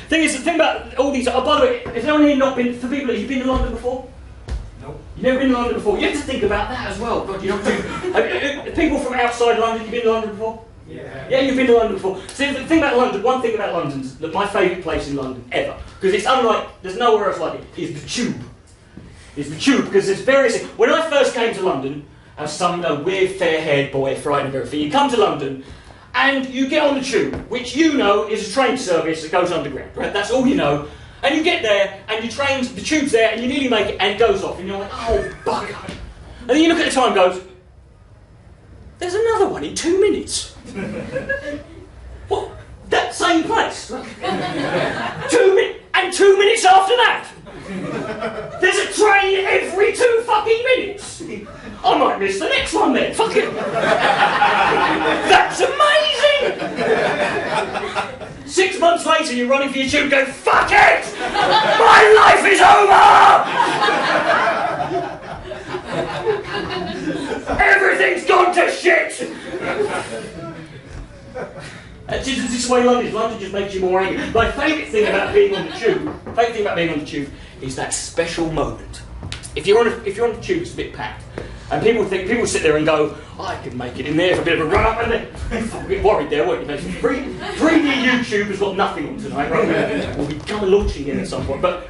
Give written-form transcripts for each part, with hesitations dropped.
The thing about all these. Oh, by the way, has anyone here not been? For people, have you been to London before? No. You've never been to London before. You have to think about that as well. God, you know, people from outside London. You've been to London before? Yeah. Yeah, you've been to London before. So the thing about London, one thing about London's that my favourite place in London ever, because it's unlike, there's nowhere else like it, is the Tube. Is the Tube, because there's various. When I first came to London, as some weird fair-haired boy, frightened of everything, you come to London. And you get on the Tube, which you know is a train service that goes underground, right? That's all you know. And you get there, and the Tube's there, and you nearly make it, and it goes off, and you're like, oh, bugger. And then you look at the time and goes, there's another one in 2 minutes. What? That same place? 2 minutes, and 2 minutes after that. There's a train every 2 fucking minutes. I might miss the next one then. Fuck it. That's amazing. 6 months later, you're running for your tube, going, fuck it! My life is over! Everything's gone to shit. This is the way London is. London just makes you more angry. My favourite thing about being on the tube, is that special moment. If you're on the tube, it's a bit packed, and people sit there and go, I could make it in there for a bit of a run up, and then a bit worried there, weren't you? 3D YouTube has got nothing on tonight, right? We'll be kind of launching in at some point, but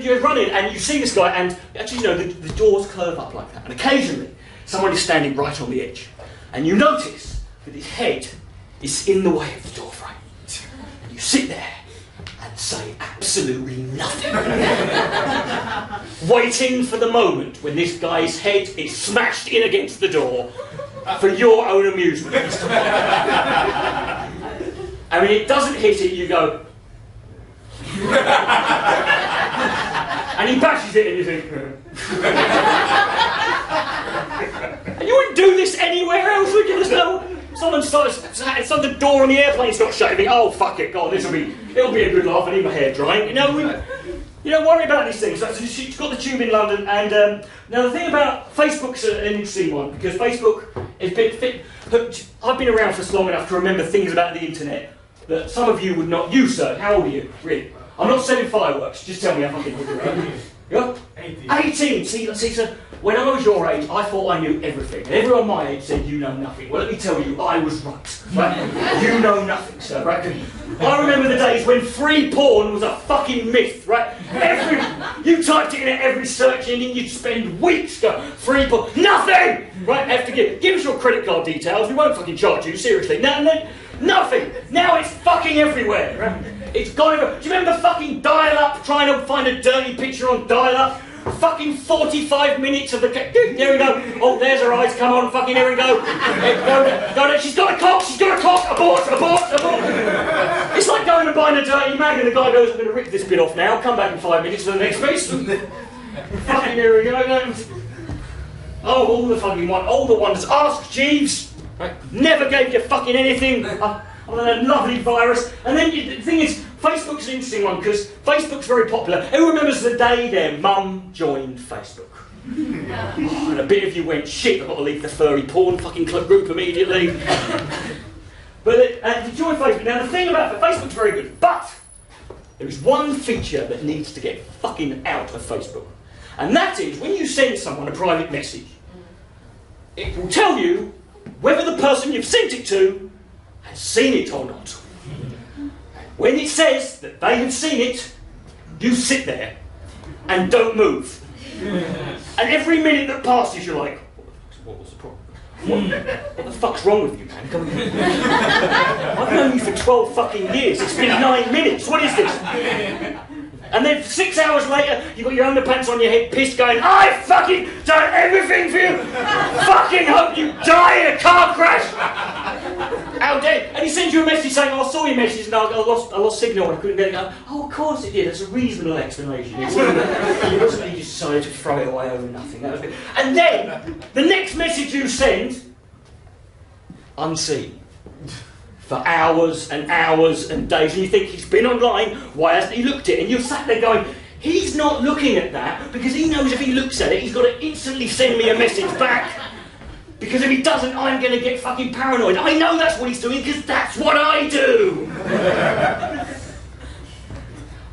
you're running and you see this guy, and actually, you know, the doors curve up like that, and occasionally someone is standing right on the edge, and you notice that his head is in the way of the door frame. And you sit there and say absolutely nothing. Waiting for the moment when this guy's head is smashed in against the door for your own amusement. I mean, it doesn't hit it, you go... and he bashes it and you think... and you wouldn't do this anywhere else, would you? There's no... Someone starts, the door on the airplane's not shut. You think, oh fuck it, God, it'll be a good laugh. I need my hair drying. You know, you don't worry about these things. So she's got the tube in London, and now the thing about Facebook's an interesting one, because Facebook has been. I've been around for long enough to remember things about the internet that some of you would not. You, sir, how old are you? Really? I'm not selling fireworks. Just tell me how fucking old you are. Yeah? 18. See, so when I was your age, I thought I knew everything. And everyone my age said, you know nothing. Well, let me tell you, I was right. You know nothing, sir. Right? I remember the days when free porn was a fucking myth, right? You typed it in at every search engine, you'd spend weeks going, free porn. Nothing! Right? Have to give us your credit card details. We won't fucking charge you, seriously. No, nothing. Now it's fucking everywhere, right? It's gone everywhere. Do you remember fucking dial-up, trying to find a dirty picture on dial-up? Fucking 45 minutes of the... There we go. Oh, there's her eyes. Come on, fucking here we go. Go. She's got a cock. Abort. It's like going and buying a dirty mag and the guy goes, I'm going to rip this bit off now. Come back in 5 minutes for the next piece. Fucking here we go. Oh, all the fucking wonders. Ask Jeeves. Right? Never gave you fucking anything. Other than a lovely virus. And then the thing is, Facebook's an interesting one because Facebook's very popular. Who remembers the day their mum joined Facebook? Oh, and a bit of you went, shit, I've got to leave the furry porn fucking club group immediately. But to join Facebook, now the thing about Facebook's very good, but there is one feature that needs to get fucking out of Facebook. And that is, when you send someone a private message, it will tell you whether the person you've sent it to has seen it or not. When it says that they have seen it, you sit there and don't move. And every minute that passes, you're like, what was the problem? What the fuck's wrong with you, man? I've known you for 12 fucking years. It's been 9 minutes. What is this? And then 6 hours later, you've got your underpants on your head, pissed, going, I fucking done everything for you! Fucking hope you die in a car crash! How dare! And he sends you a message saying, oh, I saw your message and I lost signal and I couldn't get it. Oh, of course it did. That's a reasonable explanation. It wasn't that you just decided to throw it away over nothing. That was good. And then, the next message you send, unseen. For hours and hours and days, and you think he's been online, why hasn't he looked at it? And you're sat there going, he's not looking at that because he knows if he looks at it, he's got to instantly send me a message back. Because if he doesn't, I'm going to get fucking paranoid. I know that's what he's doing because that's what I do.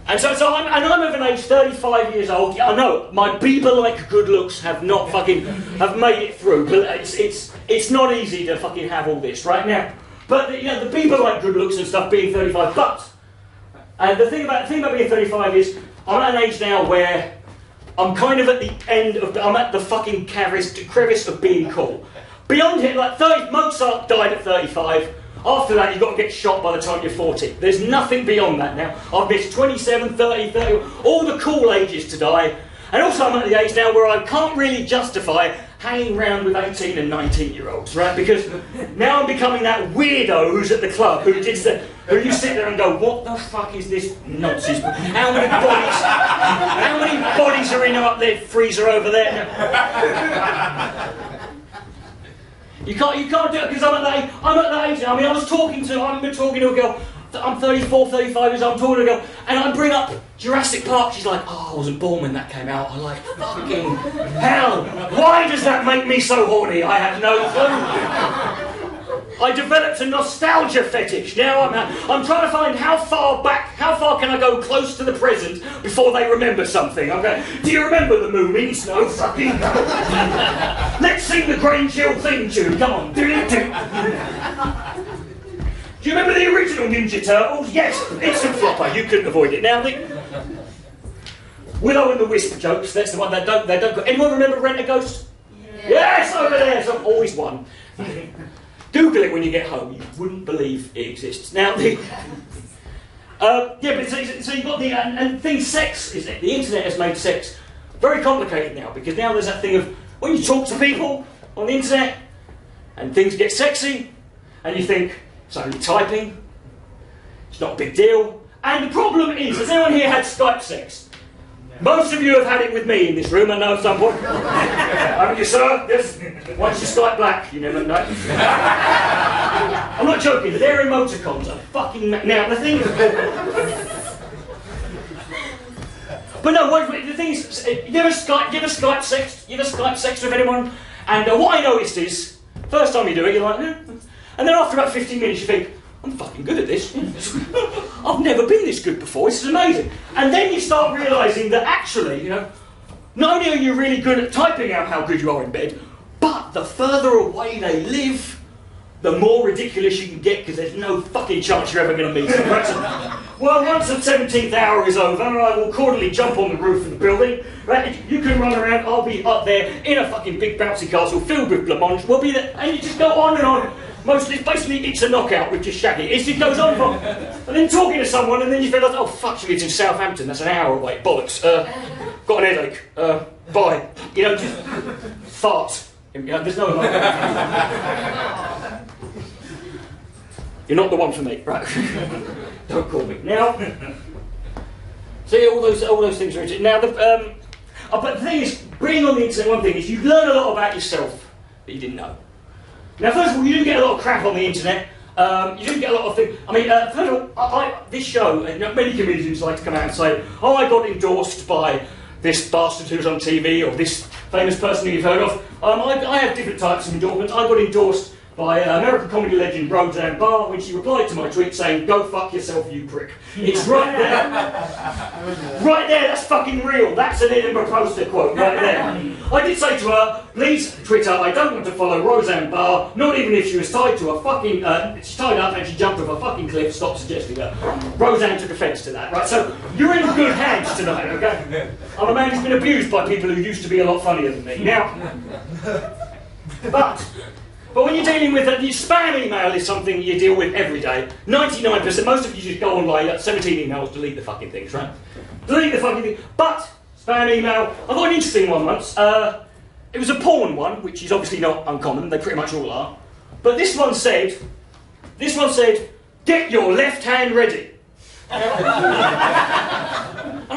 And so I'm of an age 35 years old. Yeah, I know my Bieber-like good looks have not have made it through, but it's not easy to fucking have all this right now. But the Bieber-like good looks and stuff being 35, and the thing about being 35 is I'm at an age now where I'm kind of at the end of I'm at the fucking crevice of being cool. Beyond it, like Mozart died at 35. After that, you've got to get shot by the time you're 40. There's nothing beyond that now. I've missed 27, 30, all the cool ages to die. And also I'm at the age now where I can't really justify hanging around with 18 and 19-year-olds, right? Because now I'm becoming that weirdo who's at the club, who you sit there and go, what the fuck is this nonsense? How many bodies are in up there, freezer over there? You can't do it because I'm at that age now. I mean, I remember talking to a girl, I'm 34, 35 years old, I'm talking to a girl, and I bring up Jurassic Park, she's like, oh, I wasn't born when that came out. I'm like, fucking hell, why does that make me so horny? I have no clue. I developed a nostalgia fetish. Now I'm trying to find how far can I go close to the present before they remember something. I'm going, do you remember the movies? No fucking no. Let's sing the Grange Hill theme tune. Come on, do it. Do you remember the original Ninja Turtles? Yes, instant flopper. You couldn't avoid it. Now the Willow and the Wisp jokes. That's the one that don't. Anyone remember Rent a Ghost? Yeah. Yes, over there. So always one. Google it when you get home. You wouldn't believe it exists. Now the but so you've got and things. Sex is it? The internet has made sex very complicated now because now there's that thing of when you talk to people on the internet and things get sexy and you think. It's only typing, it's not a big deal. And the problem is, has anyone here had Skype sex? Most of you have had it with me in this room, I know at some point. Haven't you, sir? Yes. Once you Skype black, you never know. I'm not joking, their emoticons are fucking... Now, the thing is... But no, the thing is, you ever Skype sex with anyone? And what I noticed is, first time you do it, you're like... And then after about 15 minutes you think, I'm fucking good at this. I've never been this good before, this is amazing. And then you start realising that actually, not only are you really good at typing out how good you are in bed, but the further away they live, the more ridiculous you can get because there's no fucking chance you're ever going to meet them. Right? So, well, once the 17th hour is over, I will accordingly jump on the roof of the building. Right? You can run around, I'll be up there in a fucking big bouncy castle filled with blancmange. We'll be there, and you just go on and on. Basically, it's a knockout with just shagging. It goes on from... And then talking to someone, and then you feel like, oh, fuck, she lives in Southampton, that's an hour away, bollocks. Got an headache, bye. Just fart. There's no... You're not the one for me, right? Don't call me. Now... See, all those things are... Now, but the thing is, being on the internet, one thing is, you learn a lot about yourself that you didn't know. Now, first of all, you do get a lot of crap on the internet. You do get a lot of things. I mean, first of all, this show, many comedians like to come out and say, oh, I got endorsed by this bastard who's on TV or this famous person who you've heard of. I have different types of endorsements. I got endorsed by American comedy legend Roseanne Barr when she replied to my tweet saying, go fuck yourself, you prick. It's right there. Right there, that's fucking real. That's an Edinburgh Poster quote right there. I did say to her, please, Twitter, I don't want to follow Roseanne Barr, not even if she was tied to a fucking... she's tied up and she jumped off a fucking cliff, stop suggesting that. Roseanne took offence to that, right? So, you're in good hands tonight, okay? I'm a man who's been abused by people who used to be a lot funnier than me. Now, but when you're dealing with spam email is something you deal with every day. 99%, most of you just go online, 17 emails, delete the fucking things, right? Delete the fucking thing. But, spam email, I got an interesting one once. It was a porn one, which is obviously not uncommon, they pretty much all are. But this one said, get your left hand ready. And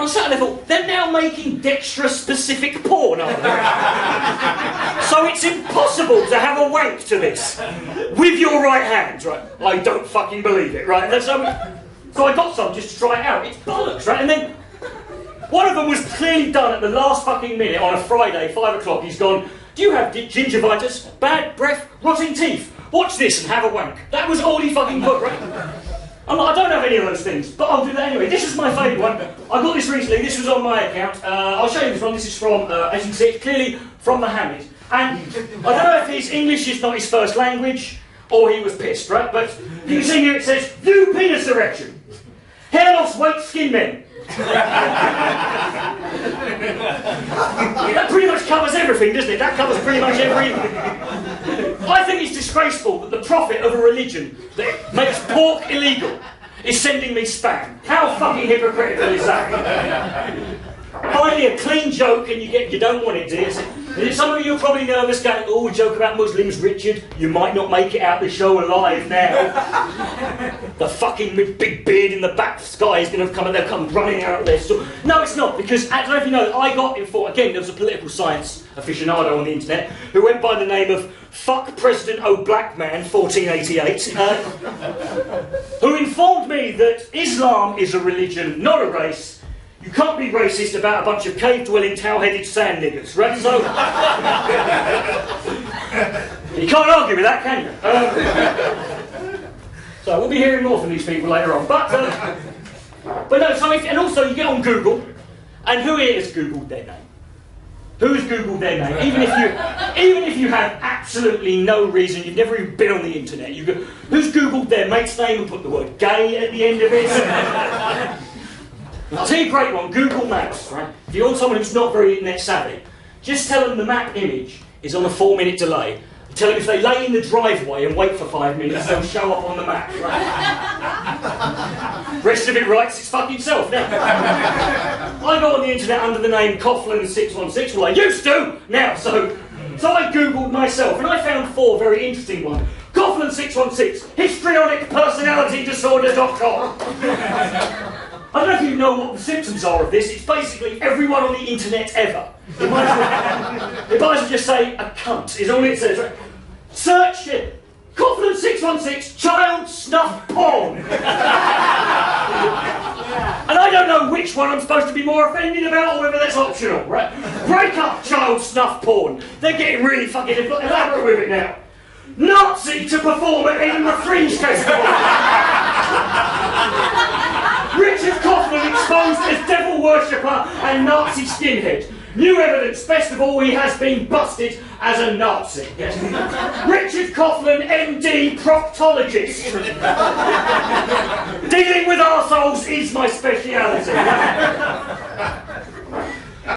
I sat there and thought, they're now making Dextra-specific porn, aren't they? So it's impossible to have a wank to this with your right hand, right? I don't fucking believe it, right? So I got some just to try it out. It's bollocks, right? And then one of them was clearly done at the last fucking minute on a Friday, 5 o'clock. He's gone, do you have gingivitis, bad breath, rotting teeth? Watch this and have a wank. That was all he fucking put, right? I don't have any of those things, but I'll do that anyway. This is my favourite one. I got this recently. This was on my account. I'll show you this one. This is from, as you can see, it's clearly from Mohammed. And I don't know if his English is not his first language, or he was pissed, right? But you can see here it says, "View penis erection. Hair loss, weight, skin men." That pretty much covers everything, doesn't it? That covers pretty much everything. I think it's disgraceful that the prophet of a religion that makes pork illegal is sending me spam. How fucking hypocritical is that? Finally, a clean joke and you don't want it, do you? Some of you are probably nervous going, "Oh, joke about Muslims, Richard. You might not make it out the show alive now." The fucking big beard in the back sky is going to come and they'll come running out of there. So, no, it's not, because I don't know if you know, I got for again, there was a political science aficionado on the internet who went by the name of Fuck President O Black Man 1488, who informed me that Islam is a religion, not a race. You can't be racist about a bunch of cave-dwelling, towel-headed sand niggers, right? So you can't argue with that, can you? So we'll be hearing more from these people later on. But no. So and also you get on Google, and who here has Googled their name? Who's Googled their name? Even if you have absolutely no reason, you've never even been on the internet. You go, who's Googled their mate's name and put the word "gay" at the end of it? I'll tell you a great one, Google Maps, right? If you want someone who's not very internet savvy, just tell them the map image is on a 4-minute delay. Tell them if they lay in the driveway and wait for 5 minutes, they'll show up on the map, right? Rest of it writes its fucking self. Now, I got on the internet under the name Coughlan 616, well I used to, now, so I Googled myself, and I found 4 very interesting ones. Coughlan 616, histrionic-personality-disorder.com. I don't know if you know what the symptoms are of this. It's basically everyone on the internet ever. It might as well just say a cunt, is all it says. Right? Search it. Coughlan 616 child snuff porn. And I don't know which one I'm supposed to be more offended about or whether that's optional, right? Break up child snuff porn. They're getting really fucking elaborate with it now. Nazi to perform at Edinburgh Fringe Festival. Richard Coughlan exposed as devil worshipper and Nazi skinhead. New evidence, best of all, he has been busted as a Nazi. Yes. Richard Coughlan, MD, proctologist. Dealing with arseholes is my speciality.